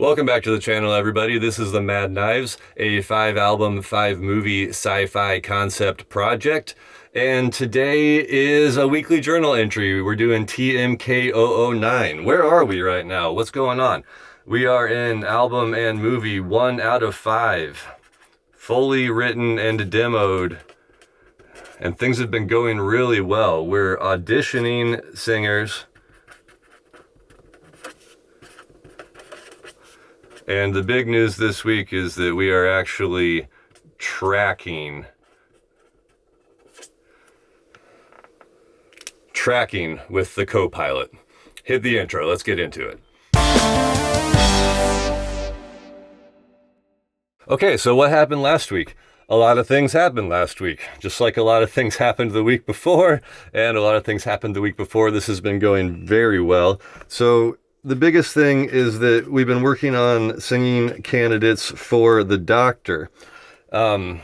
Welcome back to the channel, everybody. This is the Mad Knives, a 5-album, 5-movie sci-fi concept project. And today is a weekly journal entry. We're doing TMK009. Where are we right now? What's going on? We are in album and movie 1 out of 5. Fully written and demoed. And things have been going really well. We're auditioning singers. And the big news this week is that we are actually tracking with the co-pilot. Hit the intro, let's get into it. Okay, so what happened last week? A lot of things happened last week, just like a lot of things happened the week before, and a lot of things happened the week before. This has been going very well. So the biggest thing is that we've been working on singing candidates for the Doctor. The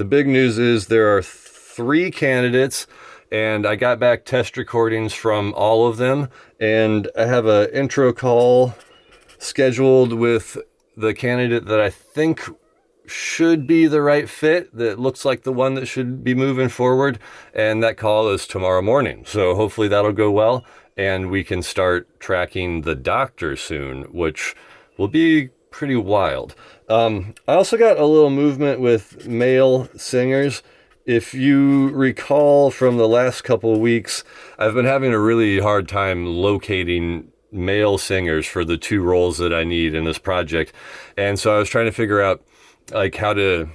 big news is there are 3 candidates, and I got back test recordings from all of them, and I have an intro call scheduled with the candidate that I think should be the right fit, that looks like the one that should be moving forward, and that call is tomorrow morning. So hopefully that'll go well, and we can start tracking the Doctor soon, which will be pretty wild. I also got a little movement with male singers. If you recall from the last couple of weeks, I've been having a really hard time locating male singers for the 2 roles that I need in this project. And so I was trying to figure out like how to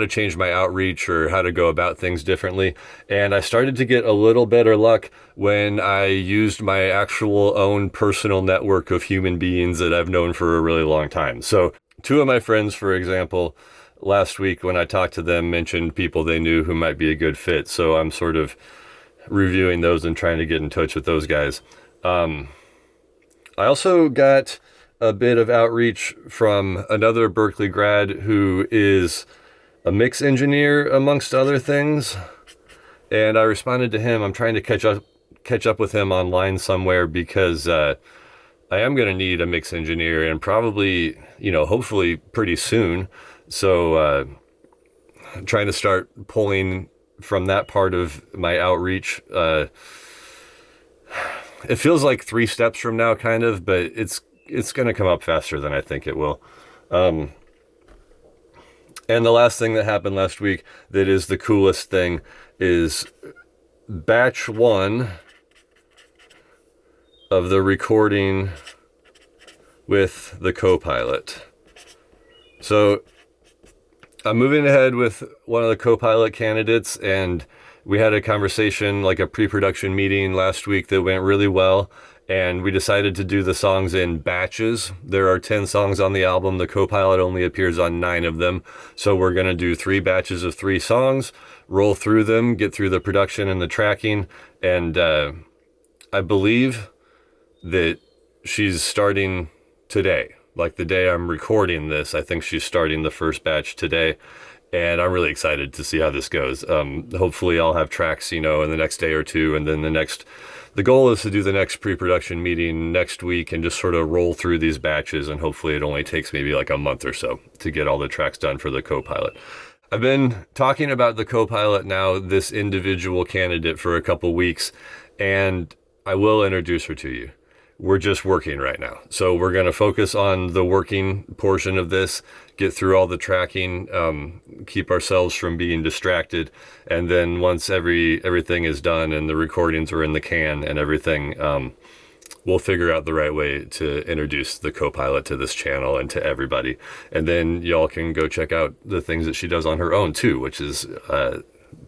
change my outreach or how to go about things differently. And I started to get a little better luck when I used my actual own personal network of human beings that I've known for a really long time. So 2 of my friends, for example, last week when I talked to them, mentioned people they knew who might be a good fit. So I'm sort of reviewing those and trying to get in touch with those guys. I also got a bit of outreach from another Berkeley grad who is a mix engineer amongst other things, and I responded to him. I'm trying to catch up with him online somewhere because I am going to need a mix engineer, and probably, hopefully pretty soon. So I'm trying to start pulling from that part of my outreach. It feels like 3 steps from now, kind of, but it's going to come up faster than I think it will. And the last thing that happened last week that is the coolest thing is batch 1 of the recording with the co-pilot. So I'm moving ahead with one of the co-pilot candidates, and we had a conversation, like a pre-production meeting last week that went really well. And we decided to do the songs in batches. There are 10 songs on the album. The co-pilot only appears on 9 of them. So we're going to do 3 batches of 3 songs, roll through them, get through the production and the tracking. And I believe that she's starting today. Like the day I'm recording this, I think she's starting the first batch today. And I'm really excited to see how this goes. Hopefully I'll have tracks, in the next day or 2. And then the goal is to do the next pre-production meeting next week and just sort of roll through these batches. And hopefully it only takes maybe like a month or so to get all the tracks done for the co-pilot. I've been talking about the co-pilot now, this individual candidate, for a couple weeks, and I will introduce her to you. We're just working right now. So we're going to focus on the working portion of this, get through all the tracking, keep ourselves from being distracted. And then once everything is done and the recordings are in the can and everything, we'll figure out the right way to introduce the co-pilot to this channel and to everybody. And then y'all can go check out the things that she does on her own too, which is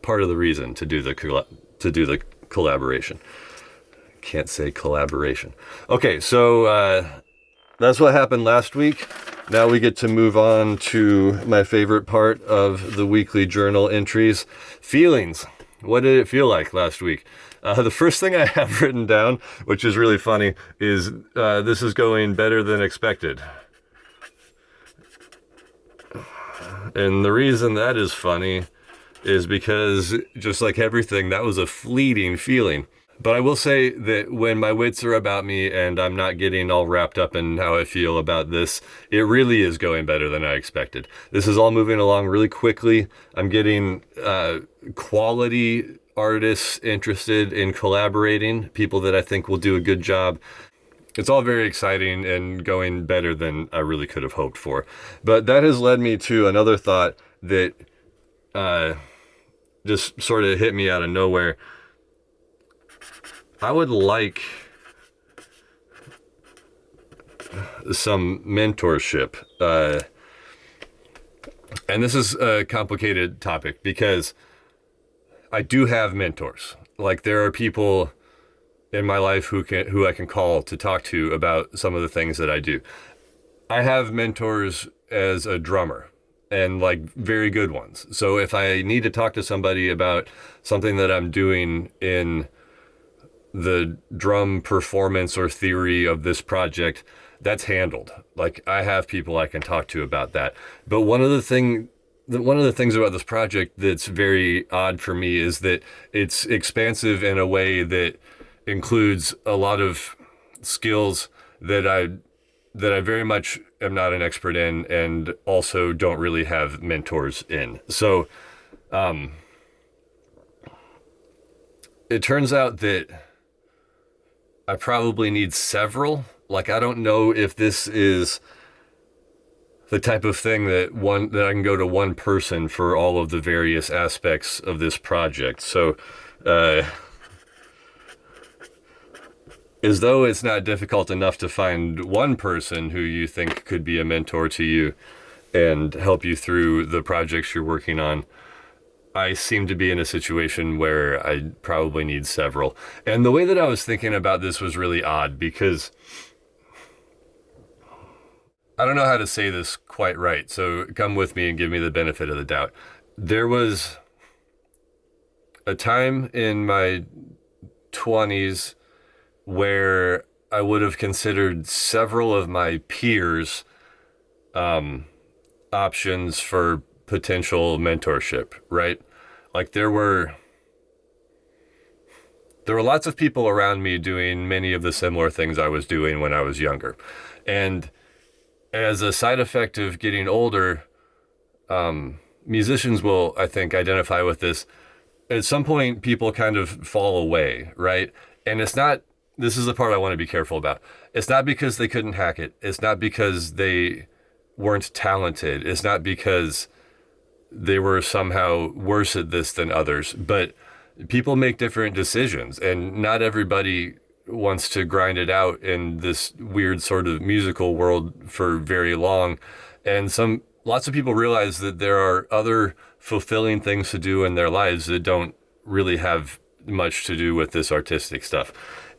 part of the reason to do the collaboration. Can't say collaboration. Okay, so that's what happened last week. Now we get to move on to my favorite part of the weekly journal entries, feelings. What did it feel like last week? The first thing I have written down, which is really funny, is this is going better than expected. And the reason that is funny is because, just like everything, that was a fleeting feeling. But I will say that when my wits are about me and I'm not getting all wrapped up in how I feel about this, it really is going better than I expected. This is all moving along really quickly. I'm getting quality artists interested in collaborating, people that I think will do a good job. It's all very exciting and going better than I really could have hoped for. But that has led me to another thought that just sort of hit me out of nowhere. I would like some mentorship. And this is a complicated topic because I do have mentors. Like, there are people in my life who I can call to talk to about some of the things that I do. I have mentors as a drummer, and like very good ones. So if I need to talk to somebody about something that I'm doing in the drum performance or theory of this project, that's handled. Like, I have people I can talk to about that. But one of the things about this project that's very odd for me is that it's expansive in a way that includes a lot of skills that I very much am not an expert in, and also don't really have mentors in. So it turns out that I probably need several. Like, I don't know if this is the type of thing that I can go to one person for all of the various aspects of this project. So as though it's not difficult enough to find one person who you think could be a mentor to you and help you through the projects you're working on, I seem to be in a situation where I probably need several. And the way that I was thinking about this was really odd because I don't know how to say this quite right. So come with me and give me the benefit of the doubt. There was a time in my 20s where I would have considered several of my peers options for potential mentorship, right? Like, there were lots of people around me doing many of the similar things I was doing when I was younger. And as a side effect of getting older, musicians will, I think, identify with this. At some point, people kind of fall away, right? And this is the part I want to be careful about. It's not because they couldn't hack it. It's not because they weren't talented. It's not because they were somehow worse at this than others. But people make different decisions, and not everybody wants to grind it out in this weird sort of musical world for very long. And lots of people realize that there are other fulfilling things to do in their lives that don't really have much to do with this artistic stuff.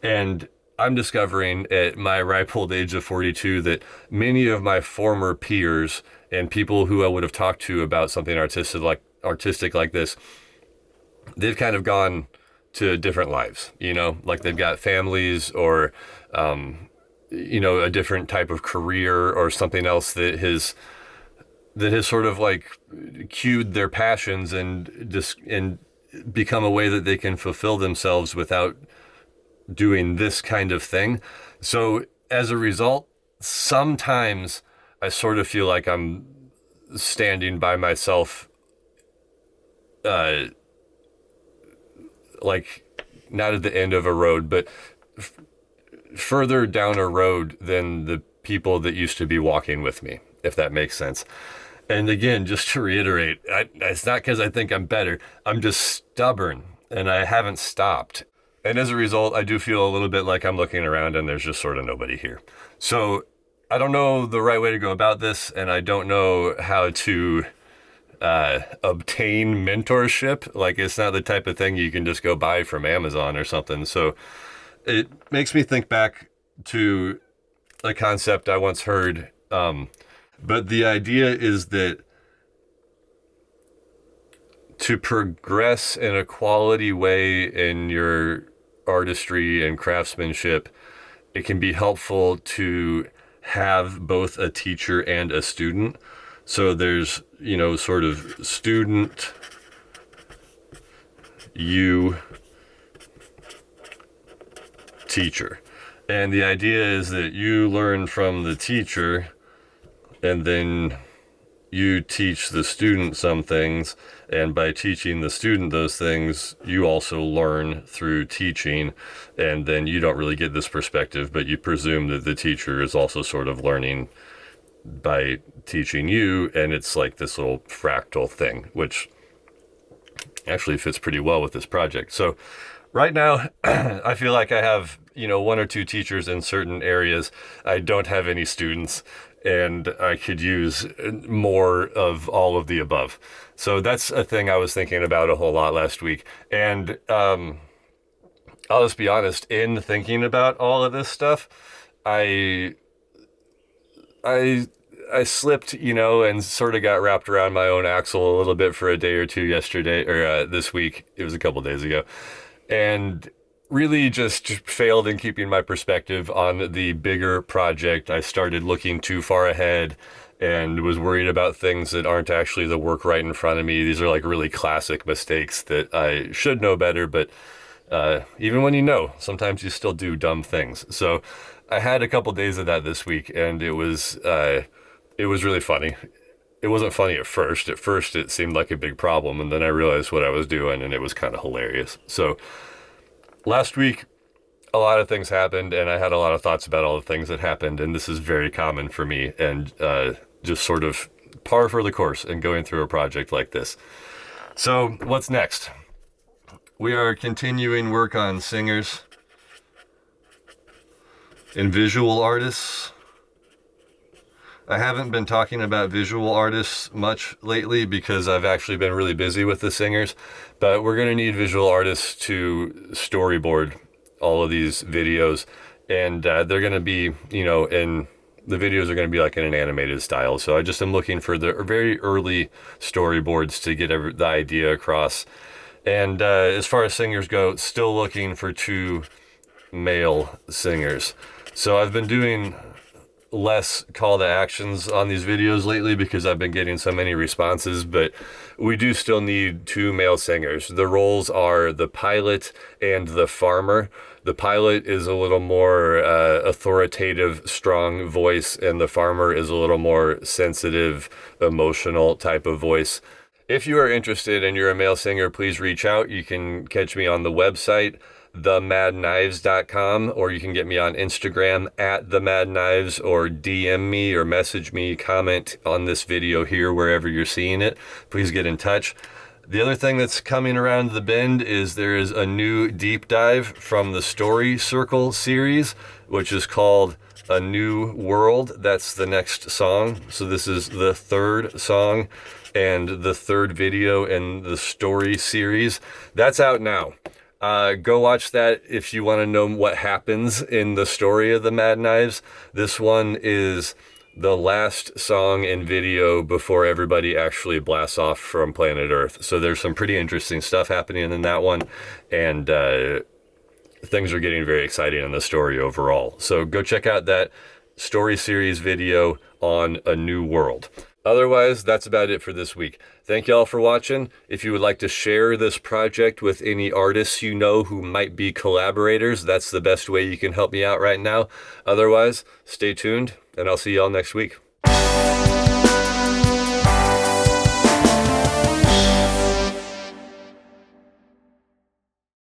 And I'm discovering at my ripe old age of 42 that many of my former peers and people who I would have talked to about something artistic like this, they've kind of gone to different lives, like they've got families or, a different type of career or something else that has sort of like cued their passions and become a way that they can fulfill themselves without doing this kind of thing. So as a result, sometimes I sort of feel like I'm standing by myself, like not at the end of a road, but further down a road than the people that used to be walking with me, if that makes sense. And again, just to reiterate, it's not because I think I'm better. I'm just stubborn and I haven't stopped. And as a result, I do feel a little bit like I'm looking around and there's just sort of nobody here. So I don't know the right way to go about this, and I don't know how to obtain mentorship. Like, it's not the type of thing you can just go buy from Amazon or something. So it makes me think back to a concept I once heard. But the idea is that to progress in a quality way in your artistry and craftsmanship, it can be helpful to have both a teacher and a student. So there's, sort of student, you, teacher. And the idea is that you learn from the teacher, and then you teach the student some things, and by teaching the student those things, you also learn through teaching, and then you don't really get this perspective, but you presume that the teacher is also sort of learning by teaching you, and it's like this little fractal thing, which actually fits pretty well with this project. So right now, I feel like I have, one or two teachers in certain areas. I don't have any students, and I could use more of all of the above. So that's a thing I was thinking about a whole lot last week. And I'll just be honest, in thinking about all of this stuff, I slipped, and sort of got wrapped around my own axle a little bit for a day or two yesterday, or this week. It was a couple days ago. And really just failed in keeping my perspective on the bigger project. I started looking too far ahead and was worried about things that aren't actually the work right in front of me. These are like really classic mistakes that I should know better, but even when you know, sometimes you still do dumb things. So I had a couple days of that this week, and it was really funny. It wasn't funny at first. At first, it seemed like a big problem, and then I realized what I was doing, and it was kind of hilarious. So last week, a lot of things happened, and I had a lot of thoughts about all the things that happened, and this is very common for me, and just sort of par for the course in going through a project like this. So what's next? We are continuing work on singers and visual artists. I haven't been talking about visual artists much lately because I've actually been really busy with the singers, but we're going to need visual artists to storyboard all of these videos, and they're going to be, and the videos are going to be like in an animated style. So I just am looking for the very early storyboards to get the idea across. And as far as singers go, still looking for 2 male singers. So I've been doing less call to actions on these videos lately because I've been getting so many responses, but we do still need 2 male singers. The roles are the pilot and the farmer. The pilot is a little more authoritative, strong voice, and the farmer is a little more sensitive, emotional type of voice. If you are interested and you're a male singer, please reach out. You can catch me on the website, themadknives.com, or you can get me on Instagram @themadknives, or DM me or message me, comment on this video here wherever you're seeing it. Please get in touch. The other thing that's coming around the bend is there is a new deep dive from the Story Circle series, which is called A New World. That's the next song. So this is the 3rd song and the 3rd video in the story series. That's out now. Go watch that if you want to know what happens in the story of the Mad Knives. This one is the last song and video before everybody actually blasts off from planet Earth. So there's some pretty interesting stuff happening in that one, and things are getting very exciting in the story overall. So go check out that story series video on A New World. Otherwise, that's about it for this week. Thank y'all for watching. If you would like to share this project with any artists you know who might be collaborators, that's the best way you can help me out right now. Otherwise, stay tuned, and I'll see y'all next week.